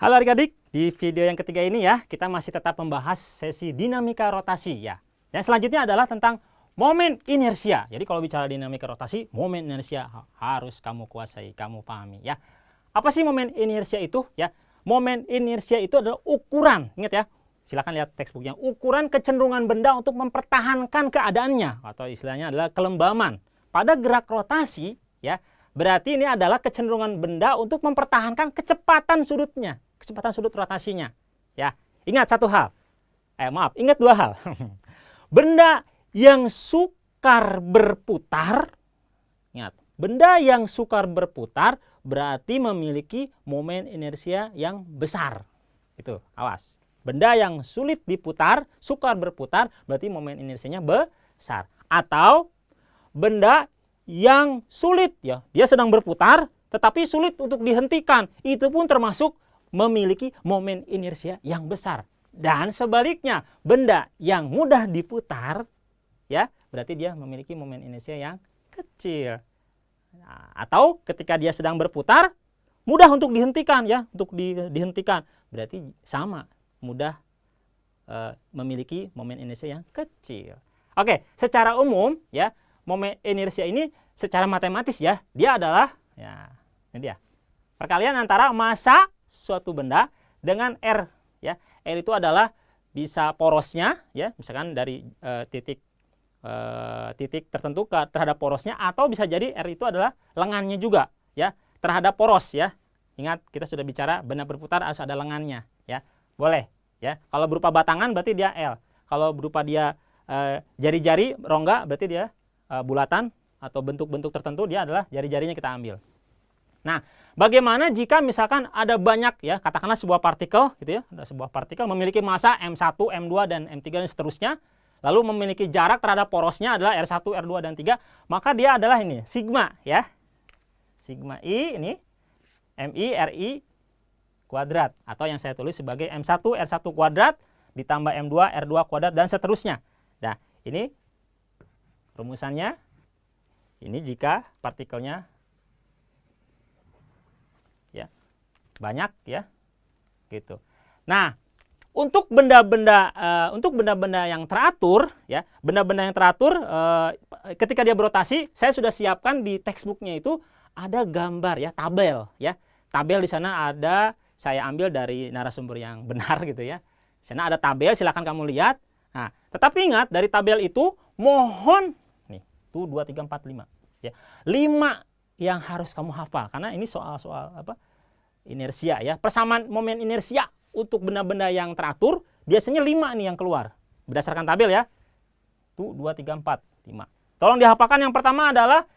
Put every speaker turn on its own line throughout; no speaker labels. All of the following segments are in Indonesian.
Halo adik-adik, di video yang ketiga ini ya, kita masih tetap membahas sesi dinamika rotasi ya. Yang selanjutnya adalah tentang momen inersia. Jadi kalau bicara dinamika rotasi, momen inersia harus kamu kuasai, kamu pahami ya. Apa sih momen inersia itu ya? Momen inersia itu adalah ukuran, ingat ya. Silakan lihat textbooknya. Ukuran kecenderungan benda untuk mempertahankan keadaannya atau istilahnya adalah kelembaman. Pada gerak rotasi ya, berarti ini adalah kecenderungan benda untuk mempertahankan kecepatan sudutnya, kecepatan sudut rotasinya. Ya, ingat satu hal. Ingat dua hal. Benda yang sukar berputar, ingat, benda yang sukar berputar berarti memiliki momen inersia yang besar. Itu, awas. Benda yang sulit diputar, sukar berputar, berarti momen inersianya besar. Atau benda yang sulit ya, dia sedang berputar tetapi sulit untuk dihentikan, itu pun termasuk memiliki momen inersia yang besar. Dan sebaliknya, benda yang mudah diputar ya, berarti dia memiliki momen inersia yang kecil. Nah, atau ketika dia sedang berputar mudah untuk dihentikan ya, untuk dihentikan, berarti sama, mudah memiliki momen inersia yang kecil. Oke, secara umum ya, momen inersia ini secara matematis ya, dia adalah ya, ini dia, perkalian antara massa suatu benda dengan R ya. R itu adalah bisa porosnya ya, misalkan dari titik tertentu terhadap porosnya, atau bisa jadi R itu adalah lengannya juga ya, terhadap poros ya. Ingat, kita sudah bicara benda berputar harus ada lengannya ya. Boleh ya. Kalau berupa batangan berarti dia L. Kalau berupa dia jari-jari rongga berarti dia bulatan, atau bentuk-bentuk tertentu dia adalah jari-jarinya kita ambil. Nah, bagaimana jika misalkan ada banyak ya, katakanlah sebuah partikel gitu ya, ada sebuah partikel memiliki massa M1, M2 dan M3 dan seterusnya, lalu memiliki jarak terhadap porosnya adalah R1, R2 dan 3, maka dia adalah ini sigma ya. Sigma I ini MI RI kuadrat, atau yang saya tulis sebagai M1 R1 kuadrat ditambah M2 R2 kuadrat dan seterusnya. Nah, ini rumusannya. Ini jika partikelnya ya banyak ya, gitu. Nah, untuk benda-benda yang teratur ya, benda-benda yang teratur ketika dia berotasi, saya sudah siapkan di textbooknya itu ada gambar ya, tabel ya. Tabel di sana ada, saya ambil dari narasumber yang benar gitu ya. Di sana ada tabel, silakan kamu lihat. Nah, tetapi ingat, dari tabel itu mohon 1, 2, 3, 4, 5 ya. 5 yang harus kamu hafal, karena ini soal-soal apa? Inersia ya. Persamaan momen inersia untuk benda-benda yang teratur biasanya 5 nih yang keluar berdasarkan tabel ya. 1, 2, 3, 4, 5. Tolong dihafalkan. Yang pertama adalah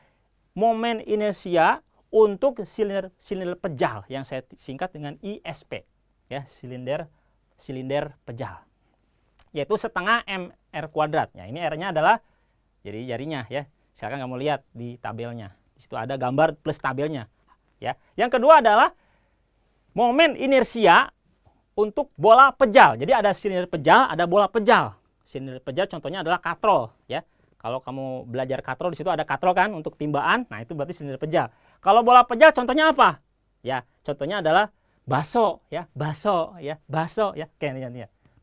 momen inersia untuk silinder pejal yang saya singkat dengan ISP ya, silinder pejal, yaitu setengah MR kuadrat. Ya, ini R-nya adalah jadi jarinya ya. Silakan kamu lihat di tabelnya. Di situ ada gambar plus tabelnya ya. Yang kedua adalah momen inersia untuk bola pejal. Jadi ada silinder pejal, ada bola pejal. Silinder pejal contohnya adalah katrol ya. Kalau kamu belajar katrol, di situ ada katrol kan untuk timbaan. Nah, itu berarti silinder pejal. Kalau bola pejal contohnya apa? Ya, contohnya adalah baso ya, baso ya, baso ya. Oke, ini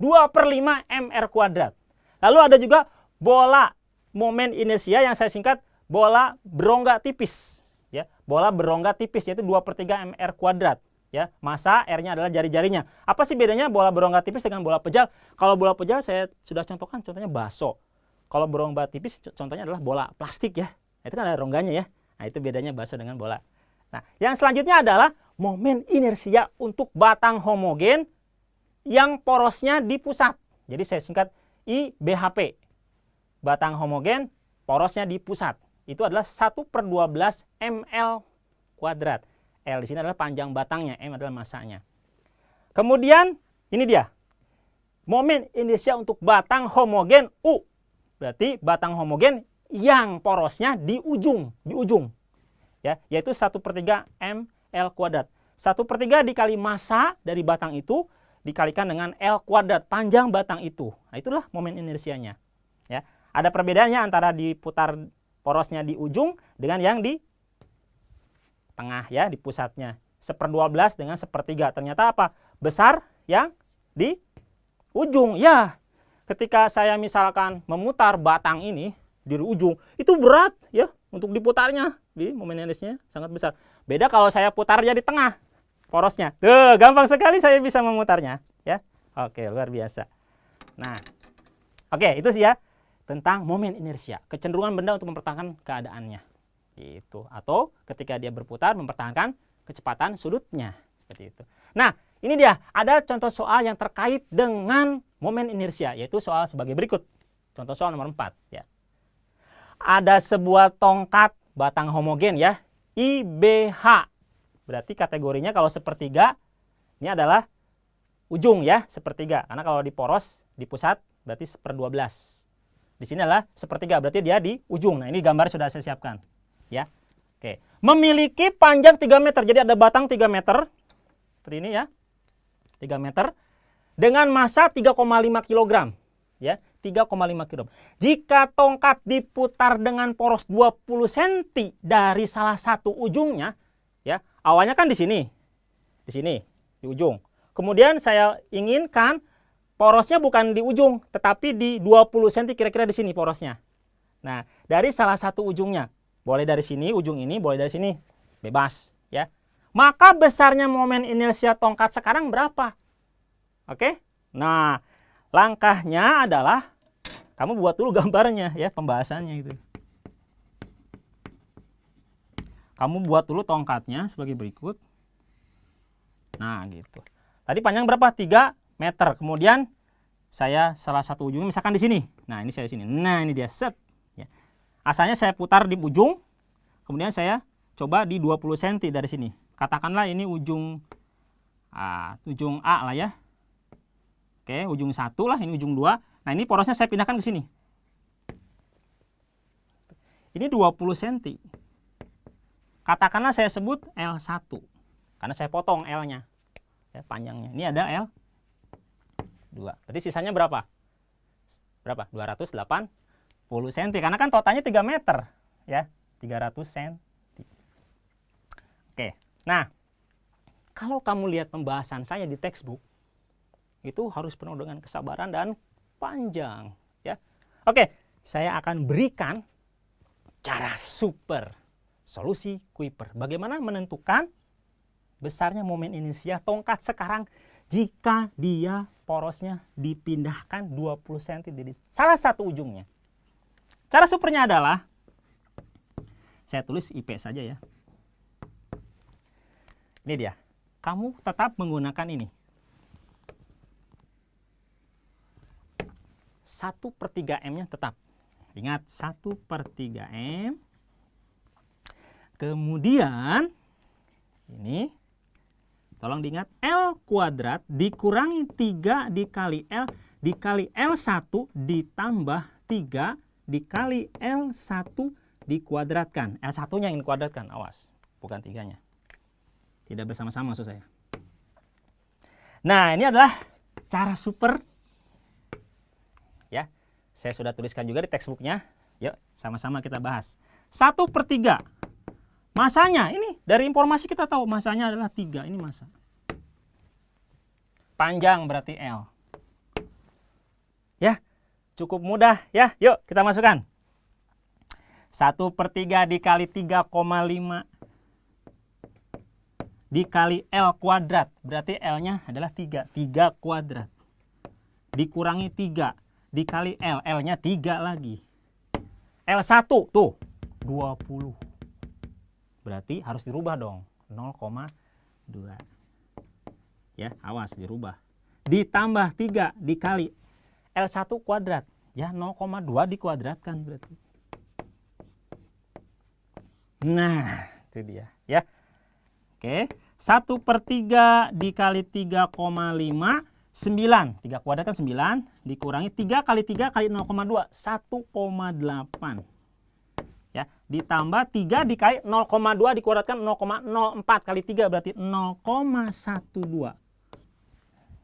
2/5 MR kuadrat. Lalu ada juga bola momen inersia yang saya singkat bola berongga tipis ya, bola berongga tipis, yaitu 2/3 MR kuadrat ya. Massa R-nya adalah jari-jarinya. Apa sih bedanya bola berongga tipis dengan bola pejal? Kalau bola pejal saya sudah contohkan, contohnya baso. Kalau berongga tipis contohnya adalah bola plastik ya. Nah, itu kan ada rongganya ya. Nah, itu bedanya baso dengan bola. Nah, yang selanjutnya adalah momen inersia untuk batang homogen yang porosnya di pusat. Jadi saya singkat IBHP. Batang homogen, porosnya di pusat. Itu adalah 1/12 ml kuadrat. L di sini adalah panjang batangnya, M adalah massanya. Kemudian ini dia. Momen inersia untuk batang homogen U. Berarti batang homogen yang porosnya di ujung ya, yaitu 1/3 ml kuadrat. 1/3 dikali massa dari batang itu dikalikan dengan L kuadrat, panjang batang itu. Nah, itulah momen inersianya ya. Ada perbedaannya antara diputar porosnya di ujung dengan yang di tengah ya, di pusatnya. 1/12 dengan 1/3. Ternyata apa? Besar yang di ujung. Ya, ketika saya misalkan memutar batang ini di ujung, itu berat ya untuk diputarnya. Di momen inersianya sangat besar. Beda kalau saya putarnya di tengah porosnya. Tuh, gampang sekali saya bisa memutarnya ya. Oke, luar biasa. Nah, oke, itu sih ya tentang momen inersia, kecenderungan benda untuk mempertahankan keadaannya. Gitu. Atau ketika dia berputar mempertahankan kecepatan sudutnya, seperti itu. Nah, ini dia ada contoh soal yang terkait dengan momen inersia, yaitu soal sebagai berikut. Contoh soal nomor 4 ya. Ada sebuah tongkat batang homogen ya, IBH. Berarti kategorinya kalau sepertiga ini adalah ujung ya, sepertiga. Karena kalau di poros di pusat berarti 1/12. Di sini adalah sepertiga, berarti dia di ujung. Nah, ini gambar sudah saya siapkan ya. Oke, memiliki panjang 3 meter. Jadi ada batang 3 meter seperti ini ya, 3 meter dengan massa 3,5 kg ya, 3,5 kg. Jika tongkat diputar dengan poros 20 cm dari salah satu ujungnya ya, awalnya kan di sini, di ujung. Kemudian saya inginkan porosnya bukan di ujung, tetapi di 20 cm kira-kira di sini porosnya. Nah, dari salah satu ujungnya, boleh dari sini, ujung ini, boleh dari sini, bebas ya. Maka besarnya momen inersia tongkat sekarang berapa? Oke? Nah, langkahnya adalah kamu buat dulu gambarnya ya, pembahasannya itu. Kamu buat dulu tongkatnya sebagai berikut. Nah, gitu. Tadi panjang berapa? 3 meter. Kemudian saya salah satu ujungnya misalkan di sini. Nah, ini saya di sini. Nah, ini dia set. Ya. Asalnya saya putar di ujung. Kemudian saya coba di 20 cm dari sini. Katakanlah ini ujung A lah ya. Oke, ujung 1 lah, ini ujung 2. Nah, ini porosnya saya pindahkan ke sini. Ini 20 cm. Katakanlah saya sebut L1. Karena saya potong L-nya. Ya, panjangnya. Ini ada L2. Berarti sisanya berapa? Berapa? 280 cm. Karena kan totalnya 3 meter. Ya, 300 cm. Oke. Nah, kalau kamu lihat pembahasan saya di textbook, itu harus penuh dengan kesabaran dan panjang. Ya. Oke, saya akan berikan cara super solusi Kuiper. Bagaimana menentukan besarnya momen inersia tongkat sekarang jika dia porosnya dipindahkan 20 cm dari salah satu ujungnya. Cara supernya adalah, saya tulis IP saja ya. Ini dia. Kamu tetap menggunakan ini. 1/3 M-nya tetap. Ingat, 1/3 M. Kemudian, ini, tolong diingat, L kuadrat dikurangi 3 dikali L dikali L1 ditambah 3 dikali L1 dikuadratkan. L1-nya yang dikuadratkan, awas, bukan 3-nya. Tidak bersama-sama maksud saya. Nah, ini adalah cara super. Ya, saya sudah tuliskan juga di textbooknya. Yuk, sama-sama kita bahas. 1/3. Masanya, ini dari informasi kita tahu masanya adalah 3. Ini massa. Panjang berarti L. Ya, cukup mudah ya. Yuk, kita masukkan. 1/3 dikali 3,5 dikali L kuadrat. Berarti L-nya adalah 3. 3 kuadrat. Dikurangi 3. Dikali L. L-nya 3 lagi. L1 tuh 20. Berarti harus dirubah dong. 0,2. Ya, awas dirubah. Ditambah 3 dikali L1 kuadrat. Ya, 0,2 dikuadratkan berarti. Nah, itu dia. Ya. Oke, 1/3 dikali 3,5, 9. 3 kuadrat kan 9, dikurangi 3 kali 3 kali 0,2, 1,8. Ya, ditambah 3 dikali 0,2 dikuadratkan 0,04 kali 3 berarti 0,12.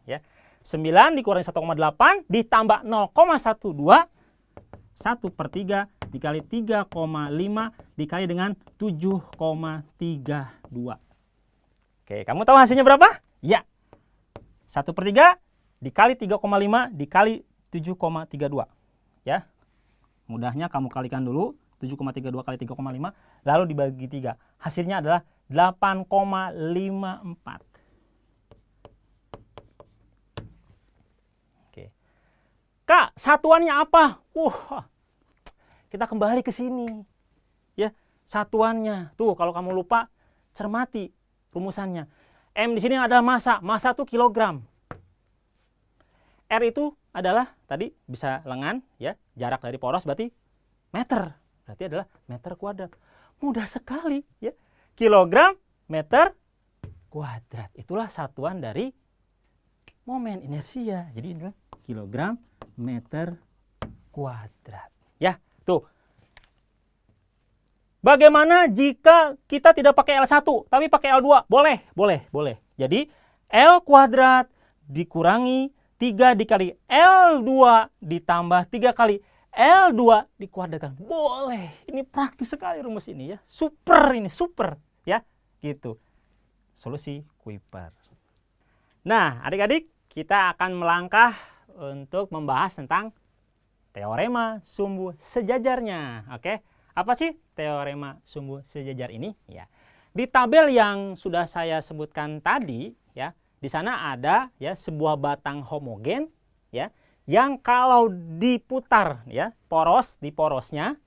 Ya, 9 dikurangi 1,8 ditambah 0,12, 1/3 dikali 3,5 dikali dengan 7,32. Oke, kamu tahu hasilnya berapa? Ya, 1/3 dikali 3,5 dikali 7,32. Ya, mudahnya kamu kalikan dulu 7,32 kali 3,5 lalu dibagi 3. Hasilnya adalah 8,54. Oke. Kak, satuannya apa? Kita kembali ke sini. Ya, satuannya. Tuh, kalau kamu lupa, cermati rumusannya. M di sini adalah massa. Massa itu kilogram. R itu adalah tadi bisa lengan, ya. Jarak dari poros berarti meter. Berarti adalah meter kuadrat. Mudah sekali, ya. Kilogram meter kuadrat. Itulah satuan dari momen inersia. Jadi adalah kilogram meter kuadrat. Ya, tuh. Bagaimana jika kita tidak pakai L1 tapi pakai L2? Boleh. Jadi L kuadrat dikurangi 3 dikali L2 ditambah 3 kali L2 dikuadratkan. Boleh. Ini praktis sekali rumus ini ya. Super ya. Gitu. Solusi Kuiper. Nah, adik-adik, kita akan melangkah untuk membahas tentang teorema sumbu sejajarnya. Oke. Apa sih teorema sumbu sejajar ini? Ya. Di tabel yang sudah saya sebutkan tadi, ya, di sana ada ya sebuah batang homogen, ya, yang kalau diputar, ya, di porosnya,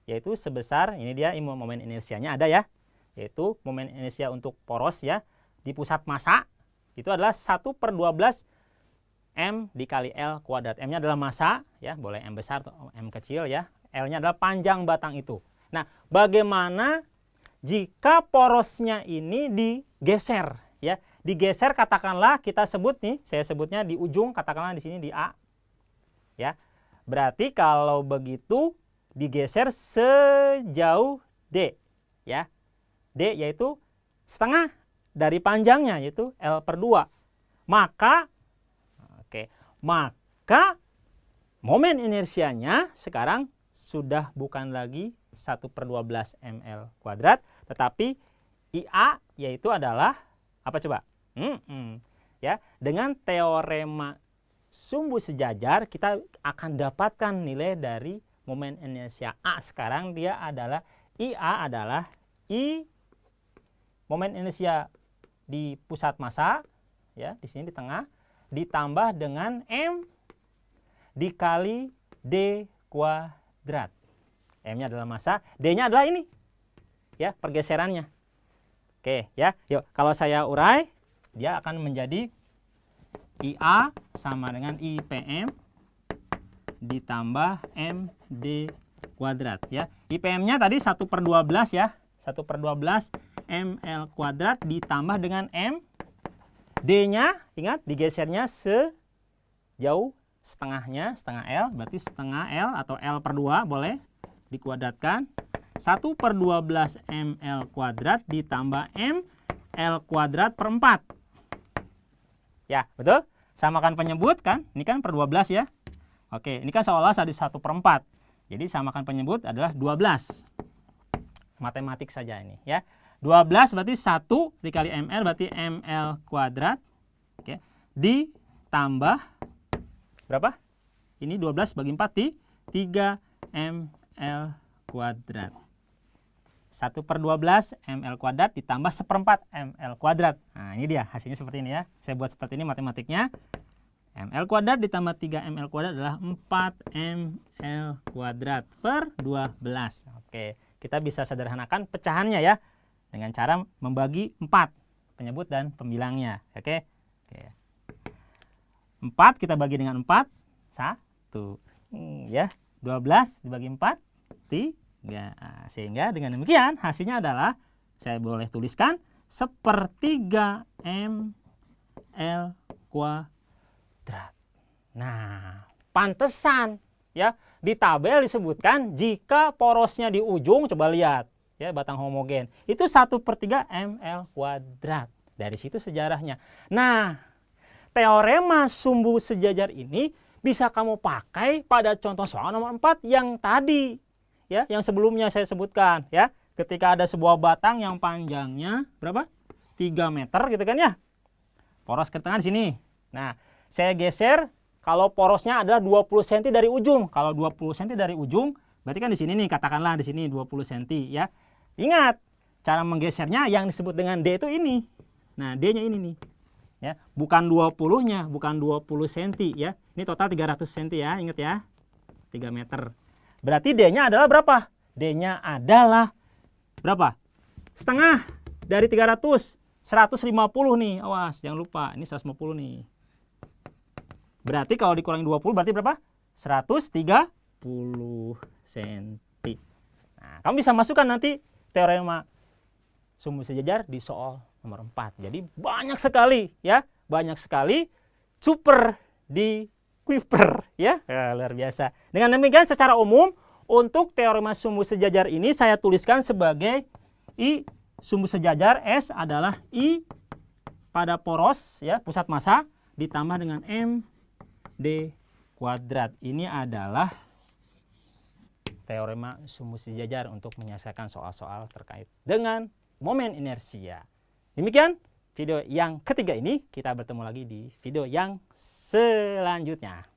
yaitu sebesar, ini dia momen inersianya ada ya, yaitu momen inersia untuk poros ya di pusat massa itu adalah 1/12 M dikali L kuadrat. M-nya adalah massa, ya, boleh M besar atau M kecil ya. L-nya adalah panjang batang itu. Nah, bagaimana jika porosnya ini digeser, ya? Digeser katakanlah kita sebut nih, saya sebutnya di ujung, katakanlah di sini di A. Ya. Berarti kalau begitu digeser sejauh D, ya. D yaitu setengah dari panjangnya yaitu L/2. Maka momen inersianya sekarang sudah bukan lagi 1/12 ml kuadrat, tetapi IA yaitu adalah apa coba? Ya, dengan teorema sumbu sejajar kita akan dapatkan nilai dari momen inersia A. Sekarang dia adalah IA adalah I momen inersia di pusat massa, ya, di sini di tengah, ditambah dengan M dikali D kuadrat. M-nya adalah massa, D-nya adalah ini, ya, pergeserannya. Oke, ya, yuk, kalau saya urai, dia akan menjadi IA sama dengan IPM ditambah MD kuadrat, ya. IPM-nya tadi 1/12 ya, 1/12 ml kuadrat ditambah dengan M. D-nya, ingat, digesernya sejauh setengahnya, setengah L, berarti setengah L atau L/2 boleh dikuadratkan. 1/12 ml kuadrat ditambah M L kuadrat per 4. Ya, betul? Samakan penyebut kan? Ini kan per 12 ya. Oke, ini kan seolah jadi 1/4. Jadi samakan penyebut adalah 12. Matematik saja ini ya. 12 berarti 1 dikali ml berarti ml kuadrat. Oke. Ditambah berapa? Ini 12 bagi 4 di 3 ml kuadrat. 1/12 ml kuadrat ditambah 1/4 ml kuadrat. Nah, ini dia hasilnya seperti ini ya. Saya buat seperti ini matematiknya. ml kuadrat ditambah 3 ml kuadrat adalah 4 ml kuadrat per 12. Oke, kita bisa sederhanakan pecahannya ya dengan cara membagi 4 penyebut dan pembilangnya. Oke. 4 kita bagi dengan 4, 1. Ya, 12 dibagi 4, 3. Sehingga dengan demikian hasilnya adalah, saya boleh tuliskan, 1/3 ml kuadrat. Nah, pantesan ya di tabel disebutkan jika porosnya di ujung, coba lihat ya, batang homogen itu 1/3 ml kuadrat. Dari situ sejarahnya. Nah, teorema sumbu sejajar ini bisa kamu pakai pada contoh soal nomor 4 yang tadi ya, yang sebelumnya saya sebutkan ya. Ketika ada sebuah batang yang panjangnya berapa? 3 meter gitu kan ya. Poros ke tengah di sini. Nah, saya geser kalau porosnya adalah 20 cm dari ujung. Kalau 20 cm dari ujung, berarti kan di sini nih, katakanlah di sini 20 cm ya. Ingat, cara menggesernya yang disebut dengan D itu ini. Nah, D-nya ini nih. Ya, bukan 20-nya, bukan 20 cm ya. Ini total 300 cm ya, ingat ya. 3 meter. Berarti D-nya adalah berapa? D-nya adalah berapa? Setengah dari 300. 150 nih. Awas, jangan lupa. Ini 150 nih. Berarti kalau dikurangi 20 berarti berapa? 130 cm. Nah, kamu bisa masukkan nanti teorema sumbu sejajar di soal nomor 4. Jadi banyak sekali ya, banyak sekali super di Kuiper ya. Luar biasa. Dengan demikian secara umum untuk teorema sumbu sejajar ini saya tuliskan sebagai I sumbu sejajar S adalah I pada poros ya, pusat massa ditambah dengan M D kuadrat. Ini adalah teorema sumbu sejajar untuk menyelesaikan soal-soal terkait dengan momen inersia. Demikian video yang ketiga ini, kita bertemu lagi di video yang selanjutnya.